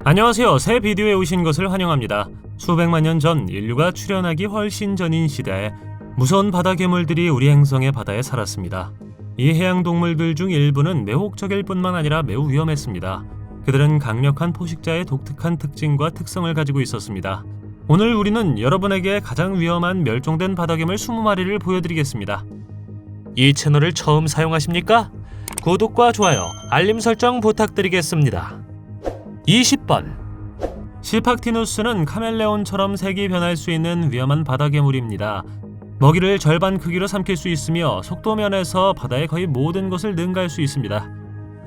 안녕하세요. 새 비디오에 오신 것을 환영합니다. 수백만 년 전 인류가 출현하기 훨씬 전인 시대에 무서운 바다 괴물들이 우리 행성의 바다에 살았습니다. 이 해양 동물들 중 일부는 매혹적일 뿐만 아니라 매우 위험했습니다. 그들은 강력한 포식자의 독특한 특징과 특성을 가지고 있었습니다. 오늘 우리는 여러분에게 가장 위험한 멸종된 바다 괴물 20마리를 보여드리겠습니다. 이 채널을 처음 사용하십니까? 구독과 좋아요, 알림 설정 부탁드리겠습니다. 20번 시팍티누스는 카멜레온처럼 색이 변할 수 있는 위험한 바다 괴물입니다. 먹이를 절반 크기로 삼킬 수 있으며 속도 면에서 바다의 거의 모든 곳을 능가할 수 있습니다.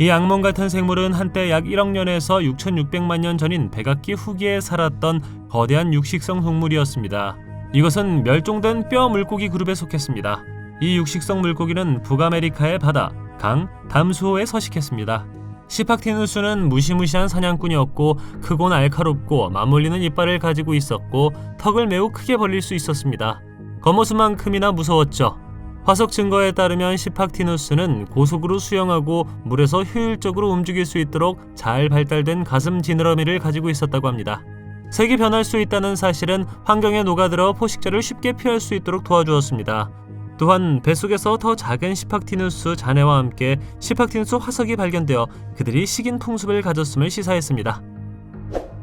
이 악몽 같은 생물은 한때 약 1억 년에서 6,600만 년 전인 백악기 후기에 살았던 거대한 육식성 동물이었습니다. 이것은 멸종된 뼈 물고기 그룹에 속했습니다. 이 육식성 물고기는 북아메리카의 바다, 강, 담수호에 서식했습니다. 시팍티누스는 무시무시한 사냥꾼이었고 크고 날카롭고 맞물리는 이빨을 가지고 있었고 턱을 매우 크게 벌릴 수 있었습니다. 겉모습만큼이나 무서웠죠. 화석 증거에 따르면 시팍티누스는 고속으로 수영하고 물에서 효율적으로 움직일 수 있도록 잘 발달된 가슴 지느러미를 가지고 있었다고 합니다. 색이 변할 수 있다는 사실은 환경에 녹아들어 포식자를 쉽게 피할 수 있도록 도와주었습니다. 또한 뱃속에서 더 작은 시팍티누스 자네와 함께 시팍티누스 화석이 발견되어 그들이 식인 풍습을 가졌음을 시사했습니다.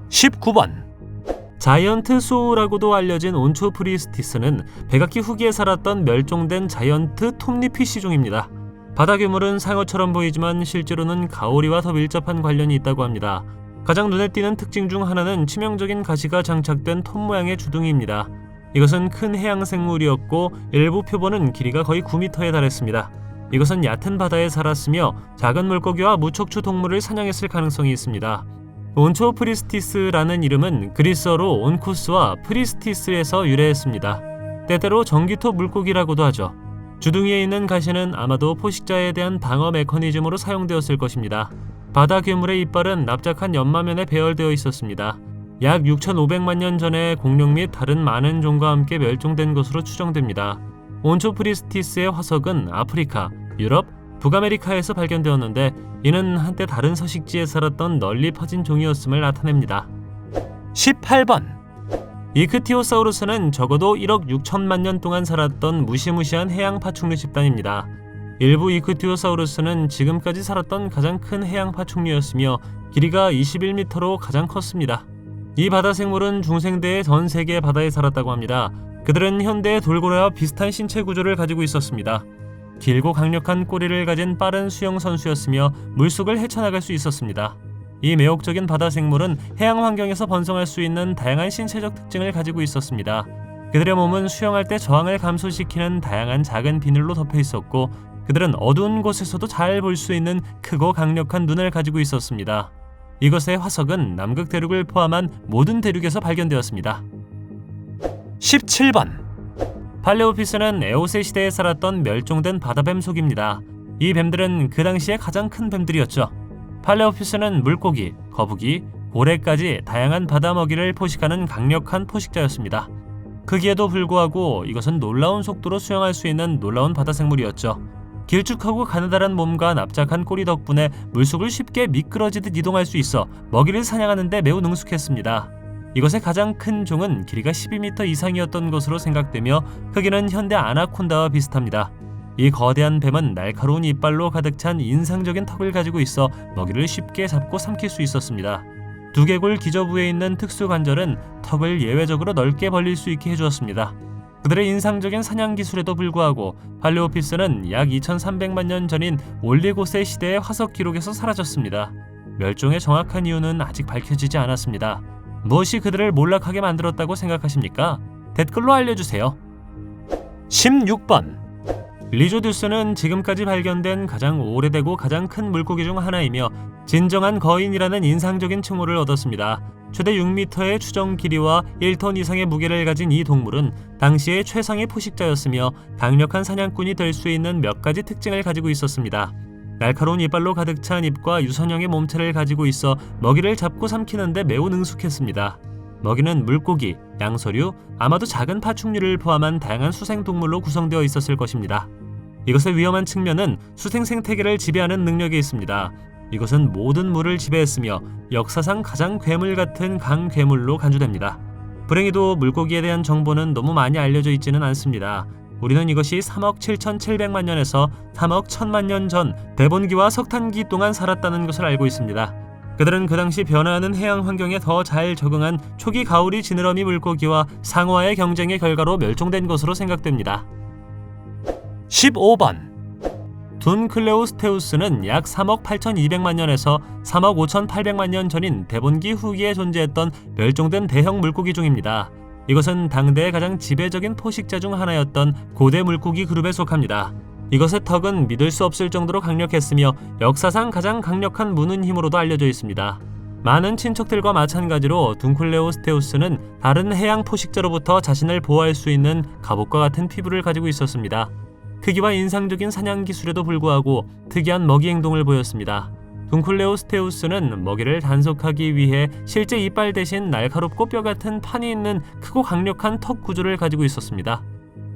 19번 자이언트 소우라고도 알려진 온초프리스티스는 백악기 후기에 살았던 멸종된 자이언트 톱니피쉬종입니다. 바다 괴물은 상어처럼 보이지만 실제로는 가오리와 더 밀접한 관련이 있다고 합니다. 가장 눈에 띄는 특징 중 하나는 치명적인 가시가 장착된 톱 모양의 주둥이입니다. 이것은 큰 해양 생물이었고 일부 표본은 길이가 거의 9m에 달했습니다. 이것은 얕은 바다에 살았으며 작은 물고기와 무척추 동물을 사냥했을 가능성이 있습니다. 온초프리스티스라는 이름은 그리스어로 온쿠스와 프리스티스에서 유래했습니다. 때때로 전기톱 물고기라고도 하죠. 주둥이에 있는 가시는 아마도 포식자에 대한 방어 메커니즘으로 사용되었을 것입니다. 바다 괴물의 이빨은 납작한 연마면에 배열되어 있었습니다. 약 6,500만 년 전에 공룡 및 다른 많은 종과 함께 멸종된 것으로 추정됩니다. 온초프리스티스의 화석은 아프리카, 유럽, 북아메리카에서 발견되었는데 이는 한때 다른 서식지에 살았던 널리 퍼진 종이었음을 나타냅니다. 18번 이크티오사우루스는 적어도 1억 6천만 년 동안 살았던 무시무시한 해양 파충류 집단입니다. 일부 이크티오사우루스는 지금까지 살았던 가장 큰 해양 파충류였으며 길이가 21m로 가장 컸습니다. 이 바다 생물은 중생대의 전 세계 바다에 살았다고 합니다. 그들은 현대의 돌고래와 비슷한 신체 구조를 가지고 있었습니다. 길고 강력한 꼬리를 가진 빠른 수영 선수였으며 물속을 헤쳐나갈 수 있었습니다. 이 매혹적인 바다 생물은 해양 환경에서 번성할 수 있는 다양한 신체적 특징을 가지고 있었습니다. 그들의 몸은 수영할 때 저항을 감소시키는 다양한 작은 비늘로 덮여 있었고 그들은 어두운 곳에서도 잘 볼 수 있는 크고 강력한 눈을 가지고 있었습니다. 이것의 화석은 남극 대륙을 포함한 모든 대륙에서 발견되었습니다. 17번 팔레오피스는 에오세 시대에 살았던 멸종된 바다뱀 속입니다. 이 뱀들은 그 당시에 가장 큰 뱀들이었죠. 팔레오피스는 물고기, 거북이, 고래까지 다양한 바다 먹이를 포식하는 강력한 포식자였습니다. 크기에도 불구하고 이것은 놀라운 속도로 수영할 수 있는 놀라운 바다 생물이었죠. 길쭉하고 가느다란 몸과 납작한 꼬리 덕분에 물속을 쉽게 미끄러지듯 이동할 수 있어 먹이를 사냥하는 데 매우 능숙했습니다. 이것의 가장 큰 종은 길이가 12m 이상이었던 것으로 생각되며 크기는 현대 아나콘다와 비슷합니다. 이 거대한 뱀은 날카로운 이빨로 가득 찬 인상적인 턱을 가지고 있어 먹이를 쉽게 잡고 삼킬 수 있었습니다. 두개골 기저부에 있는 특수 관절은 턱을 예외적으로 넓게 벌릴 수 있게 해주었습니다. 그들의 인상적인 사냥 기술에도 불구하고 팔레오피스는 약 2300만 년 전인 올리고세 시대의 화석 기록에서 사라졌습니다. 멸종의 정확한 이유는 아직 밝혀지지 않았습니다. 무엇이 그들을 몰락하게 만들었다고 생각하십니까? 댓글로 알려주세요. 16번 리조듀스는 지금까지 발견된 가장 오래되고 가장 큰 물고기 중 하나이며 진정한 거인이라는 인상적인 칭호를 얻었습니다. 최대 6m의 추정 길이와 1톤 이상의 무게를 가진 이 동물은 당시의 최상의 포식자였으며 강력한 사냥꾼이 될 수 있는 몇 가지 특징을 가지고 있었습니다. 날카로운 이빨로 가득 찬 입과 유선형의 몸체를 가지고 있어 먹이를 잡고 삼키는데 매우 능숙했습니다. 먹이는 물고기, 양서류, 아마도 작은 파충류를 포함한 다양한 수생동물로 구성되어 있었을 것입니다. 이것의 위험한 측면은 수생 생태계를 지배하는 능력에 있습니다. 이것은 모든 물을 지배했으며 역사상 가장 괴물 같은 강괴물로 간주됩니다. 불행히도 물고기에 대한 정보는 너무 많이 알려져 있지는 않습니다. 우리는 이것이 3억 7,700만 년에서 3억 1,000만 년 전 대본기와 석탄기 동안 살았다는 것을 알고 있습니다. 그들은 그 당시 변화하는 해양 환경에 더 잘 적응한 초기 가오리 지느러미 물고기와 상어와의 경쟁의 결과로 멸종된 것으로 생각됩니다. 15번 둔클레오스테우스는 약 3억 8,200만 년에서 3억 5,800만 년 전인 대본기 후기에 존재했던 멸종된 대형 물고기 중입니다. 이것은 당대의 가장 지배적인 포식자 중 하나였던 고대 물고기 그룹에 속합니다. 이것의 턱은 믿을 수 없을 정도로 강력했으며 역사상 가장 강력한 무는 힘으로도 알려져 있습니다. 많은 친척들과 마찬가지로 둔클레오스테우스는 다른 해양 포식자로부터 자신을 보호할 수 있는 갑옷과 같은 피부를 가지고 있었습니다. 크기와 인상적인 사냥 기술에도 불구하고 특이한 먹이 행동을 보였습니다. 둔클레오스테우스는 먹이를 단속하기 위해 실제 이빨 대신 날카롭고 뼈 같은 판이 있는 크고 강력한 턱 구조를 가지고 있었습니다.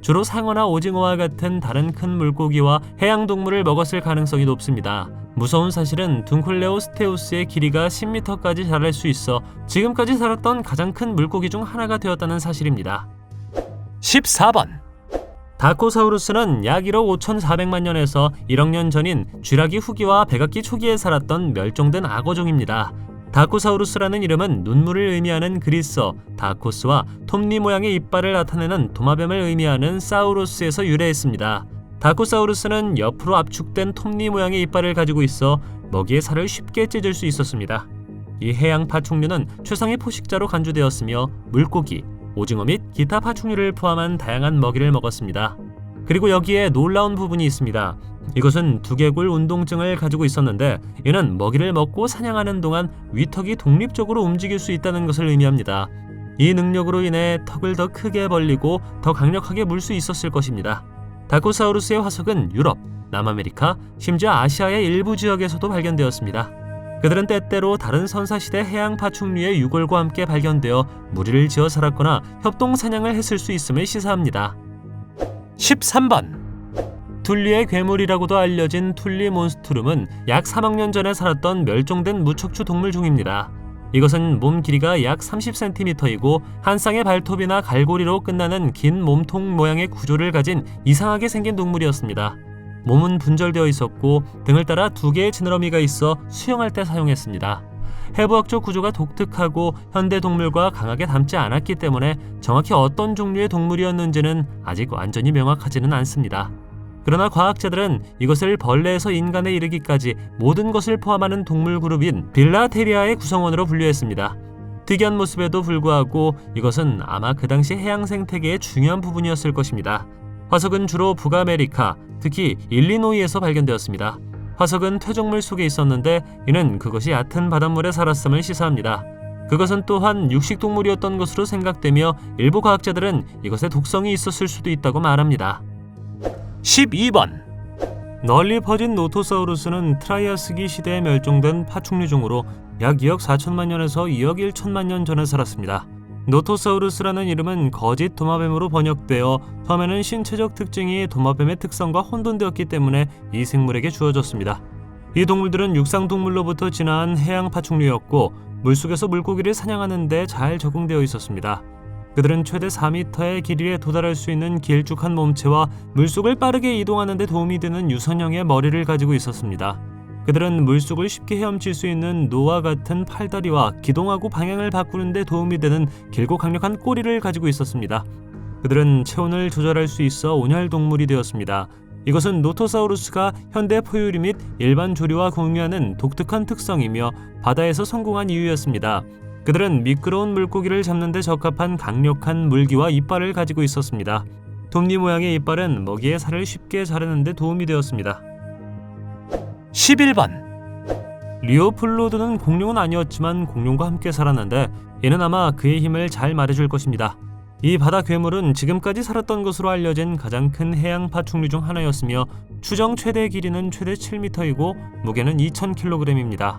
주로 상어나 오징어와 같은 다른 큰 물고기와 해양 동물을 먹었을 가능성이 높습니다. 무서운 사실은 둔클레오스테우스의 길이가 10m까지 자랄 수 있어 지금까지 살았던 가장 큰 물고기 중 하나가 되었다는 사실입니다. 14번 다코사우루스는 약 1억 5,400만 년에서 1억 년 전인 쥐라기 후기와 백악기 초기에 살았던 멸종된 악어종입니다. 다코사우루스라는 이름은 눈물을 의미하는 그리스어 다코스와 톱니 모양의 이빨을 나타내는 도마뱀을 의미하는 사우루스에서 유래했습니다. 다코사우루스는 옆으로 압축된 톱니 모양의 이빨을 가지고 있어 먹이의 살을 쉽게 찢을 수 있었습니다. 이 해양 파충류는 최상의 포식자로 간주되었으며 물고기, 오징어 및 기타 파충류를 포함한 다양한 먹이를 먹었습니다. 그리고 여기에 놀라운 부분이 있습니다. 이것은 두개골 운동증을 가지고 있었는데 이는 먹이를 먹고 사냥하는 동안 위턱이 독립적으로 움직일 수 있다는 것을 의미합니다. 이 능력으로 인해 턱을 더 크게 벌리고 더 강력하게 물 수 있었을 것입니다. 다코사우루스의 화석은 유럽, 남아메리카, 심지어 아시아의 일부 지역에서도 발견되었습니다. 그들은 때때로 다른 선사시대 해양 파충류의 유골과 함께 발견되어 무리를 지어 살았거나 협동 사냥을 했을 수 있음을 시사합니다. 13번 툴리의 괴물이라고도 알려진 툴리 몬스트룸은 약 3억 년 전에 살았던 멸종된 무척추 동물 중입니다. 이것은 몸 길이가 약 30cm이고 한 쌍의 발톱이나 갈고리로 끝나는 긴 몸통 모양의 구조를 가진 이상하게 생긴 동물이었습니다. 몸은 분절되어 있었고 등을 따라 2개의 지느러미가 있어 수영할 때 사용했습니다. 해부학적 구조가 독특하고 현대 동물과 강하게 닮지 않았기 때문에 정확히 어떤 종류의 동물이었는지는 아직 완전히 명확하지는 않습니다. 그러나 과학자들은 이것을 벌레에서 인간에 이르기까지 모든 것을 포함하는 동물 그룹인 빌라테리아의 구성원으로 분류했습니다. 특이한 모습에도 불구하고 이것은 아마 그 당시 해양 생태계의 중요한 부분이었을 것입니다. 화석은 주로 북아메리카, 특히 일리노이에서 발견되었습니다. 화석은 퇴적물 속에 있었는데 이는 그것이 얕은 바닷물에 살았음을 시사합니다. 그것은 또한 육식동물이었던 것으로 생각되며 일부 과학자들은 이것의 독성이 있었을 수도 있다고 말합니다. 12번 널리 퍼진 노토사우루스는 트라이아스기 시대에 멸종된 파충류종으로 약 2억 4천만 년에서 2억 1천만 년 전에 살았습니다. 노토사우루스라는 이름은 거짓 도마뱀으로 번역되어 처음에는 신체적 특징이 도마뱀의 특성과 혼돈되었기 때문에 이 생물에게 주어졌습니다. 이 동물들은 육상동물로부터 진화한 해양 파충류였고 물속에서 물고기를 사냥하는 데 잘 적응되어 있었습니다. 그들은 최대 4m의 길이에 도달할 수 있는 길쭉한 몸체와 물속을 빠르게 이동하는 데 도움이 되는 유선형의 머리를 가지고 있었습니다. 그들은 물속을 쉽게 헤엄칠 수 있는 노와 같은 팔다리와 기동하고 방향을 바꾸는 데 도움이 되는 길고 강력한 꼬리를 가지고 있었습니다. 그들은 체온을 조절할 수 있어 온혈 동물이 되었습니다. 이것은 노토사우루스가 현대 포유류 및 일반 조류와 공유하는 독특한 특성이며 바다에서 성공한 이유였습니다. 그들은 미끄러운 물고기를 잡는 데 적합한 강력한 물기와 이빨을 가지고 있었습니다. 톱니 모양의 이빨은 먹이의 살을 쉽게 자르는 데 도움이 되었습니다. 11번 리오플로드는 공룡은 아니었지만 공룡과 함께 살았는데 이는 아마 그의 힘을 잘 말해줄 것입니다. 이 바다 괴물은 지금까지 살았던 것으로 알려진 가장 큰 해양 파충류 중 하나였으며 추정 최대 길이는 최대 7m이고 무게는 2000kg입니다.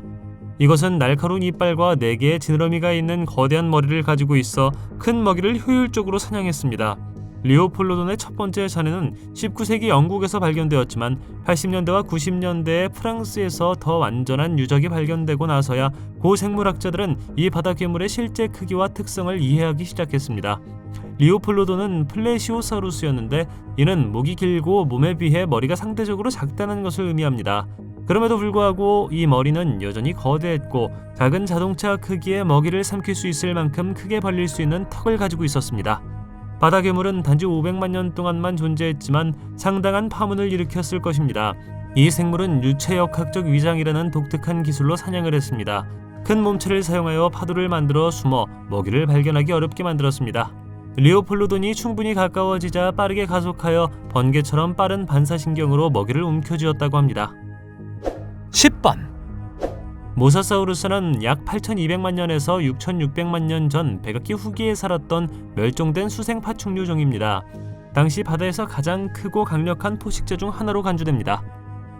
이것은 날카로운 이빨과 4개의 지느러미가 있는 거대한 머리를 가지고 있어 큰 먹이를 효율적으로 사냥했습니다. 리오폴로돈의 첫 번째 잔해는 19세기 영국에서 발견되었지만 80년대와 90년대에 프랑스에서 더 완전한 유적이 발견되고 나서야 고생물학자들은 이 바다 괴물의 실제 크기와 특성을 이해하기 시작했습니다. 리오폴로돈은 플레시오사우루스였는데 이는 목이 길고 몸에 비해 머리가 상대적으로 작다는 것을 의미합니다. 그럼에도 불구하고 이 머리는 여전히 거대했고 작은 자동차 크기의 먹이를 삼킬 수 있을 만큼 크게 벌릴 수 있는 턱을 가지고 있었습니다. 바다 괴물은 단지 500만 년 동안만 존재했지만 상당한 파문을 일으켰을 것입니다. 이 생물은 유체역학적 위장이라는 독특한 기술로 사냥을 했습니다. 큰 몸체를 사용하여 파도를 만들어 숨어 먹이를 발견하기 어렵게 만들었습니다. 리오폴로돈이 충분히 가까워지자 빠르게 가속하여 번개처럼 빠른 반사신경으로 먹이를 움켜쥐었다고 합니다. 10번 모사사우루스는 약 8200만 년에서 6600만 년 전 백악기 후기에 살았던 멸종된 수생 파충류종입니다. 당시 바다에서 가장 크고 강력한 포식자 중 하나로 간주됩니다.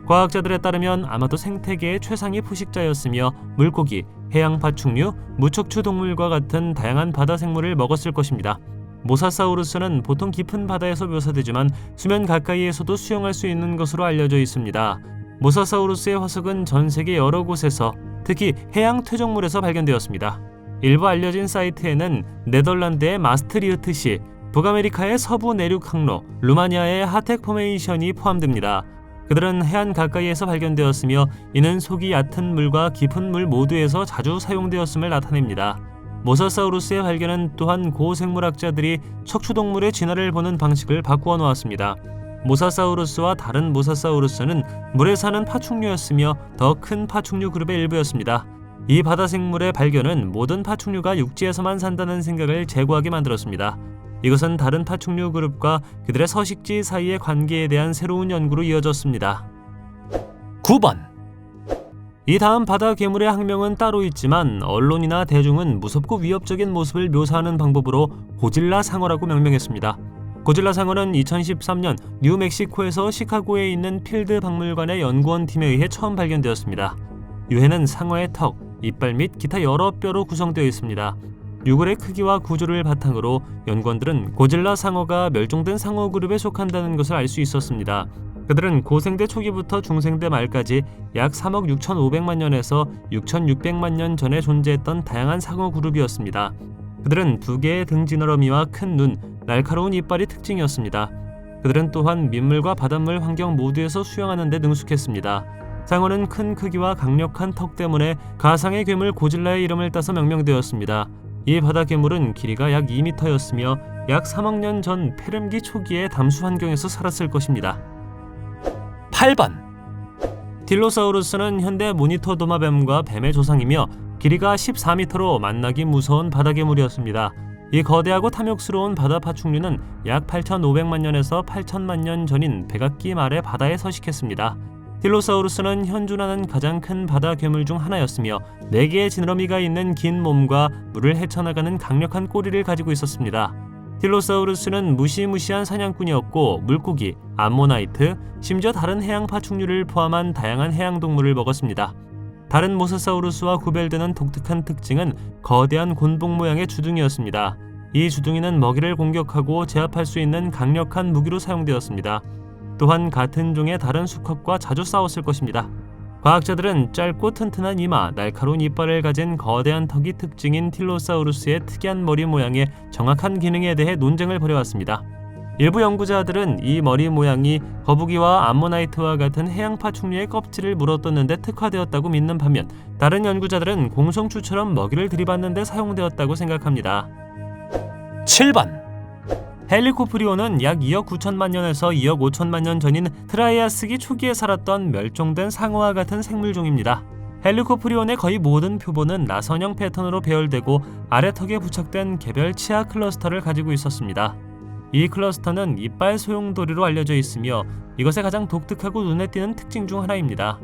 과학자들에 따르면 아마도 생태계의 최상위 포식자였으며 물고기, 해양 파충류, 무척추 동물과 같은 다양한 바다 생물을 먹었을 것입니다. 모사사우루스는 보통 깊은 바다에서 묘사되지만 수면 가까이에서도 수영할 수 있는 것으로 알려져 있습니다. 모사사우루스의 화석은 전 세계 여러 곳에서 특히 해양 퇴적물에서 발견되었습니다. 일부 알려진 사이트에는 네덜란드의 마스트리흐트시, 북아메리카의 서부 내륙 항로, 루마니아의 하텍 포메이션이 포함됩니다. 그들은 해안 가까이에서 발견되었으며 이는 속이 얕은 물과 깊은 물 모두에서 자주 사용되었음을 나타냅니다. 모사사우루스의 발견은 또한 고생물학자들이 척추동물의 진화를 보는 방식을 바꾸어 놓았습니다. 모사사우루스와 다른 모사사우루스는 물에 사는 파충류였으며 더 큰 파충류 그룹의 일부였습니다. 이 바다 생물의 발견은 모든 파충류가 육지에서만 산다는 생각을 제고하게 만들었습니다. 이것은 다른 파충류 그룹과 그들의 서식지 사이의 관계에 대한 새로운 연구로 이어졌습니다. 9번 이 다음 바다 괴물의 학명은 따로 있지만 언론이나 대중은 무섭고 위협적인 모습을 묘사하는 방법으로 고질라 상어라고 명명했습니다. 고질라 상어는 2013년 뉴멕시코에서 시카고에 있는 필드 박물관의 연구원 팀에 의해 처음 발견되었습니다. 유해는 상어의 턱, 이빨 및 기타 여러 뼈로 구성되어 있습니다. 유골의 크기와 구조를 바탕으로 연구원들은 고질라 상어가 멸종된 상어 그룹에 속한다는 것을 알 수 있었습니다. 그들은 고생대 초기부터 중생대 말까지 약 3억 6,500만 년에서 6,600만 년 전에 존재했던 다양한 상어 그룹이었습니다. 그들은 두 개의 등 지느러미와 큰 눈, 날카로운 이빨이 특징이었습니다. 그들은 또한 민물과 바닷물 환경 모두에서 수영하는 데 능숙했습니다. 상어는 큰 크기와 강력한 턱 때문에 가상의 괴물 고질라의 이름을 따서 명명되었습니다. 이 바다 괴물은 길이가 약 2m였으며 약 3억 년 전 페름기 초기의 담수 환경에서 살았을 것입니다. 8번 딜로사우루스는 현대 모니터 도마뱀과 뱀의 조상이며 길이가 14m로 만나기 무서운 바다 괴물이었습니다. 이 거대하고 탐욕스러운 바다 파충류는 약 8,500만 년에서 8,000만 년 전인 백악기 말에 바다에 서식했습니다. 딜로사우루스는 현존하는 가장 큰 바다 괴물 중 하나였으며 4개의 지느러미가 있는 긴 몸과 물을 헤쳐나가는 강력한 꼬리를 가지고 있었습니다. 딜로사우루스는 무시무시한 사냥꾼이었고 물고기, 암모나이트, 심지어 다른 해양 파충류를 포함한 다양한 해양 동물을 먹었습니다. 다른 모사사우루스와 구별되는 독특한 특징은 거대한 곤봉 모양의 주둥이였습니다. 이 주둥이는 먹이를 공격하고 제압할 수 있는 강력한 무기로 사용되었습니다. 또한 같은 종의 다른 수컷과 자주 싸웠을 것입니다. 과학자들은 짧고 튼튼한 이마, 날카로운 이빨을 가진 거대한 턱이 특징인 틸로사우루스의 특이한 머리 모양의 정확한 기능에 대해 논쟁을 벌여왔습니다. 일부 연구자들은 이 머리 모양이 거북이와 암모나이트와 같은 해양 파충류의 껍질을 물어뜯는 데 특화되었다고 믿는 반면 다른 연구자들은 공성추처럼 먹이를 들이받는 데 사용되었다고 생각합니다. 7번 헬리코프리온은 약 2억 9천만 년에서 2억 5천만 년 전인 트라이아스기 초기에 살았던 멸종된 상어와 같은 생물종입니다. 헬리코프리온의 거의 모든 표본은 나선형 패턴으로 배열되고 아래턱에 부착된 개별 치아 클러스터를 가지고 있었습니다. 이 클러스터는 이빨 소용돌이로 알려져 있으며 이것의 가장 독특하고 눈에 띄는 특징 중 하나입니다.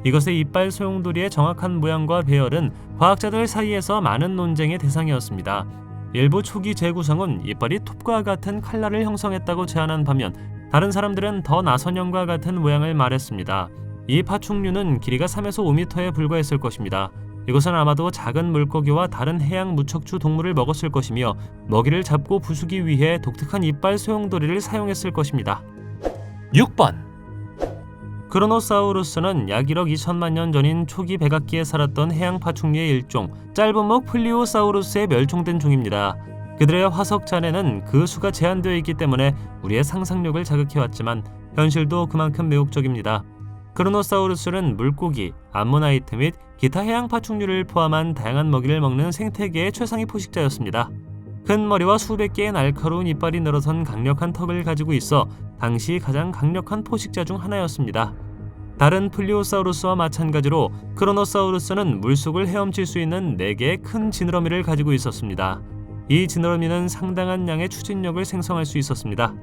이것의 이빨 소용돌이의 정확한 모양과 배열은 과학자들 사이에서 많은 논쟁의 대상이었습니다. 일부 초기 재구성은 이빨이 톱과 같은 칼날을 형성했다고 제안한 반면 다른 사람들은 더 나선형과 같은 모양을 말했습니다. 이 파충류는 길이가 3에서 5m에 불과했을 것입니다. 이것은 아마도 작은 물고기와 다른 해양 무척추 동물을 먹었을 것이며 먹이를 잡고 부수기 위해 독특한 이빨 소용돌이를 사용했을 것입니다. 6번 크로노사우루스는 약 1억 2천만 년 전인 초기 백악기에 살았던 해양 파충류의 일종 짧은 목 플리오사우루스에 멸종된 종입니다. 그들의 화석 잔해는 그 수가 제한되어 있기 때문에 우리의 상상력을 자극해왔지만 현실도 그만큼 매혹적입니다. 크로노사우루스는 물고기, 암모나이트 및 기타 해양 파충류를 포함한 다양한 먹이를 먹는 생태계의 최상위 포식자였습니다. 큰 머리와 수백 개의 날카로운 이빨이 늘어선 강력한 턱을 가지고 있어 당시 가장 강력한 포식자 중 하나였습니다. 다른 플리오사우루스와 마찬가지로 크로노사우루스는 물속을 헤엄칠 수 있는 4개의 큰 지느러미를 가지고 있었습니다. 이 지느러미는 상당한 양의 추진력을 생성할 수 있었습니다.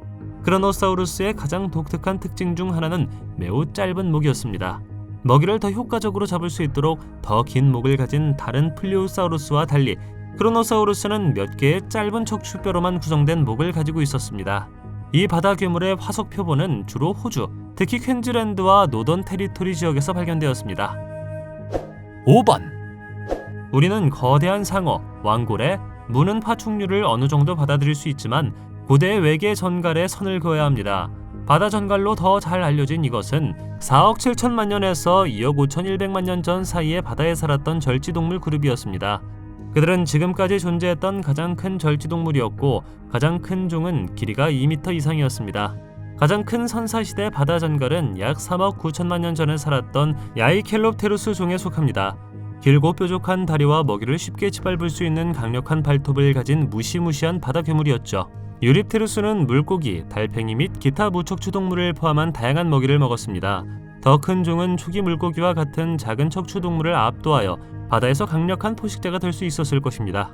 크로노사우루스의 가장 독특한 특징 중 하나는 매우 짧은 목이었습니다. 먹이를 더 효과적으로 잡을 수 있도록 더 긴 목을 가진 다른 플리오사우루스와 달리 크로노사우루스는 몇 개의 짧은 척추뼈로만 구성된 목을 가지고 있었습니다. 이 바다 괴물의 화석 표본은 주로 호주, 특히 퀸즐랜드와 노던 테리토리 지역에서 발견되었습니다. 5번 우리는 거대한 상어, 왕고래, 무는 파충류를 어느 정도 받아들일 수 있지만 고대의 외계 전갈에 선을 그어야 합니다. 바다 전갈로 더 잘 알려진 이것은 4억 7천만 년에서 2억 5,100만 년 전 사이에 바다에 살았던 절지동물 그룹이었습니다. 그들은 지금까지 존재했던 가장 큰 절지동물이었고 가장 큰 종은 길이가 2m 이상이었습니다. 가장 큰 선사시대 바다 전갈은 약 3억 9천만 년 전에 살았던 야이켈롭테루스 종에 속합니다. 길고 뾰족한 다리와 먹이를 쉽게 짓밟을 수 있는 강력한 발톱을 가진 무시무시한 바다 괴물이었죠. 유립테루스는 물고기, 달팽이 및 기타 무척추 동물을 포함한 다양한 먹이를 먹었습니다. 더 큰 종은 초기 물고기와 같은 작은 척추 동물을 압도하여 바다에서 강력한 포식자가 될 수 있었을 것입니다.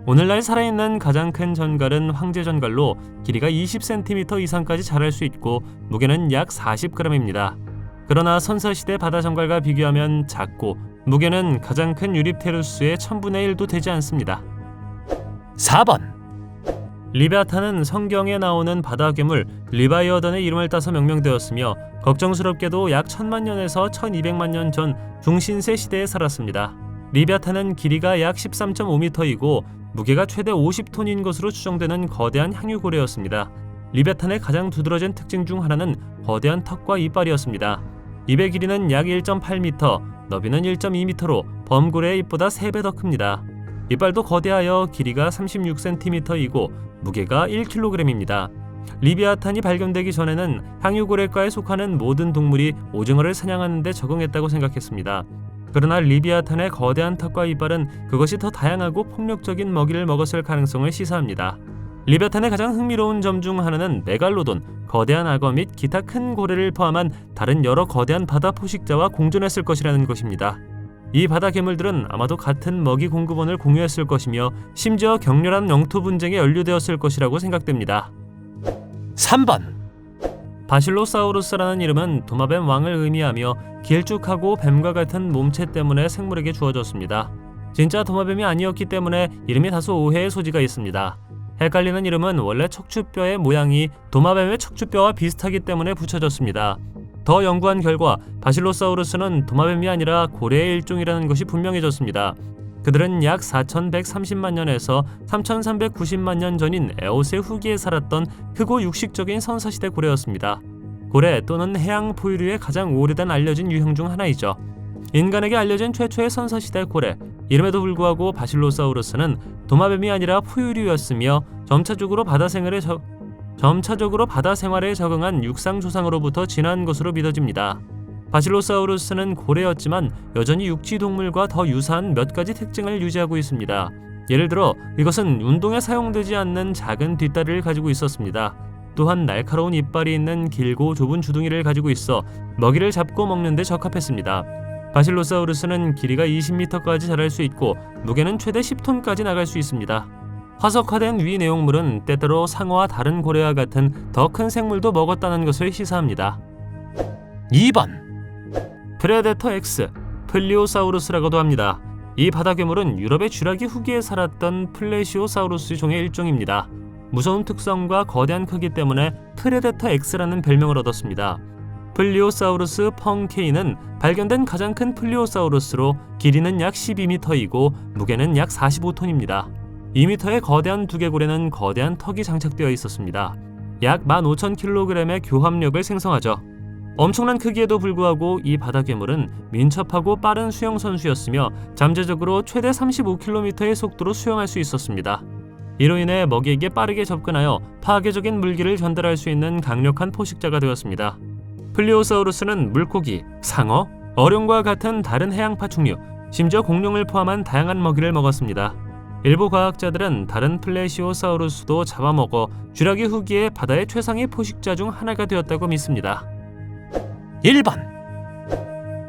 오늘날 살아있는 가장 큰 전갈은 황제 전갈로 길이가 20cm 이상까지 자랄 수 있고 무게는 약 40g입니다. 그러나 선사시대 바다 전갈과 비교하면 작고 무게는 가장 큰 유립테루스의 1000분의 1도 되지 않습니다. 4번 리베아탄은 성경에 나오는 바다 괴물 리바이어던의 이름을 따서 명명되었으며 걱정스럽게도 약 1000만 년에서 1200만 년 전 중신세 시대에 살았습니다. 리베아탄은 길이가 약 13.5m이고 무게가 최대 50톤인 것으로 추정되는 거대한 항유고래였습니다. 리베아탄의 가장 두드러진 특징 중 하나는 거대한 턱과 이빨이었습니다. 입의 길이는 약 1.8m, 너비는 1.2m로 범고래의 입보다 3배 더 큽니다. 이빨도 거대하여 길이가 36cm이고 무게가 1kg입니다. 리비아탄이 발견되기 전에는 항유고래과에 속하는 모든 동물이 오징어를 사냥하는 데 적응했다고 생각했습니다. 그러나 리비아탄의 거대한 턱과 이빨은 그것이 더 다양하고 폭력적인 먹이를 먹었을 가능성을 시사합니다. 리비아탄의 가장 흥미로운 점 중 하나는 메갈로돈, 거대한 악어 및 기타 큰 고래를 포함한 다른 여러 거대한 바다 포식자와 공존했을 것이라는 것입니다. 이 바다 괴물들은 아마도 같은 먹이 공급원을 공유했을 것이며 심지어 격렬한 영토 분쟁에 연루되었을 것이라고 생각됩니다. 3번 바실로사우루스라는 이름은 도마뱀 왕을 의미하며 길쭉하고 뱀과 같은 몸체 때문에 생물에게 주어졌습니다. 진짜 도마뱀이 아니었기 때문에 이름이 다소 오해의 소지가 있습니다. 헷갈리는 이름은 원래 척추뼈의 모양이 도마뱀의 척추뼈와 비슷하기 때문에 붙여졌습니다. 더 연구한 결과 바실로사우루스는 도마뱀이 아니라 고래의 일종이라는 것이 분명해졌습니다. 그들은 약 4130만 년에서 3390만 년 전인 에오세 후기에 살았던 크고 육식적인 선사시대 고래였습니다. 고래 또는 해양 포유류의 가장 오래된 알려진 유형 중 하나이죠. 인간에게 알려진 최초의 선사시대 고래, 이름에도 불구하고 바실로사우루스는 도마뱀이 아니라 포유류였으며 점차적으로 바다 생활에 적응한 육상조상으로부터 진화한 것으로 믿어집니다. 바실로사우루스는 고래였지만 여전히 육지동물과 더 유사한 몇 가지 특징을 유지하고 있습니다. 예를 들어 이것은 운동에 사용되지 않는 작은 뒷다리를 가지고 있었습니다. 또한 날카로운 이빨이 있는 길고 좁은 주둥이를 가지고 있어 먹이를 잡고 먹는 데 적합했습니다. 바실로사우루스는 길이가 20m까지 자랄 수 있고 무게는 최대 10톤까지 나갈 수 있습니다. 화석화된 위 내용물은 때때로 상어와 다른 고래와 같은 더 큰 생물도 먹었다는 것을 시사합니다. 2번 프레데터 X, 플리오사우루스라고도 합니다. 이 바다 괴물은 유럽의 쥐라기 후기에 살았던 플레시오사우루스 종의 일종입니다. 무서운 특성과 거대한 크기 때문에 프레데터 X라는 별명을 얻었습니다. 플리오사우루스 펑케이는 발견된 가장 큰 플리오사우루스로 길이는 약 12m이고 무게는 약 45톤입니다. 2m의 거대한 두개골에는 거대한 턱이 장착되어 있었습니다. 약 15,000kg의 교합력을 생성하죠. 엄청난 크기에도 불구하고 이 바다 괴물은 민첩하고 빠른 수영 선수였으며 잠재적으로 최대 35km의 속도로 수영할 수 있었습니다. 이로 인해 먹이에게 빠르게 접근하여 파괴적인 물기를 전달할 수 있는 강력한 포식자가 되었습니다. 플리오사우루스는 물고기, 상어, 어룡과 같은 다른 해양 파충류, 심지어 공룡을 포함한 다양한 먹이를 먹었습니다. 일부 과학자들은 다른 플레시오사우루스도 잡아먹어 쥐라기 후기에 바다의 최상위 포식자 중 하나가 되었다고 믿습니다. 1번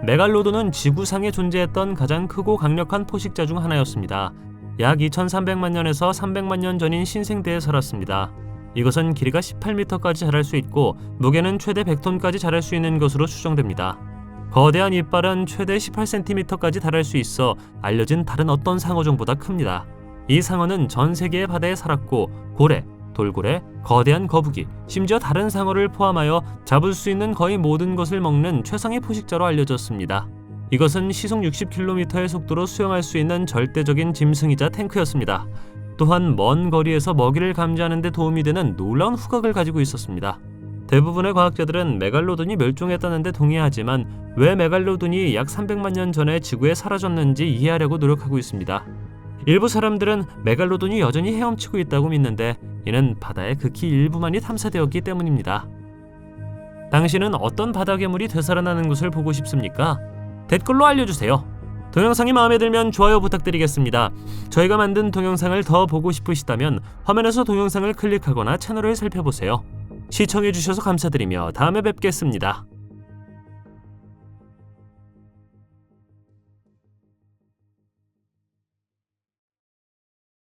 메갈로돈은 지구상에 존재했던 가장 크고 강력한 포식자 중 하나였습니다. 약 2300만 년에서 300만 년 전인 신생대에 살았습니다. 이것은 길이가 18m까지 자랄 수 있고 무게는 최대 100톤까지 자랄 수 있는 것으로 추정됩니다. 거대한 이빨은 최대 18cm까지 달할 수 있어 알려진 다른 어떤 상어종보다 큽니다. 이 상어는 전 세계의 바다에 살았고 고래, 돌고래, 거대한 거북이, 심지어 다른 상어를 포함하여 잡을 수 있는 거의 모든 것을 먹는 최상의 포식자로 알려졌습니다. 이것은 시속 60km의 속도로 수영할 수 있는 절대적인 짐승이자 탱크였습니다. 또한 먼 거리에서 먹이를 감지하는 데 도움이 되는 놀라운 후각을 가지고 있었습니다. 대부분의 과학자들은 메갈로돈이 멸종했다는 데 동의하지만 왜 메갈로돈이 약 300만 년 전에 지구에 사라졌는지 이해하려고 노력하고 있습니다. 일부 사람들은 메갈로돈이 여전히 헤엄치고 있다고 믿는데 이는 바다의 극히 일부만이 탐사되었기 때문입니다. 당신은 어떤 바다 괴물이 되살아나는 것을 보고 싶습니까? 댓글로 알려주세요. 동영상이 마음에 들면 좋아요 부탁드리겠습니다. 저희가 만든 동영상을 더 보고 싶으시다면 화면에서 동영상을 클릭하거나 채널을 살펴보세요. 시청해주셔서 감사드리며 다음에 뵙겠습니다.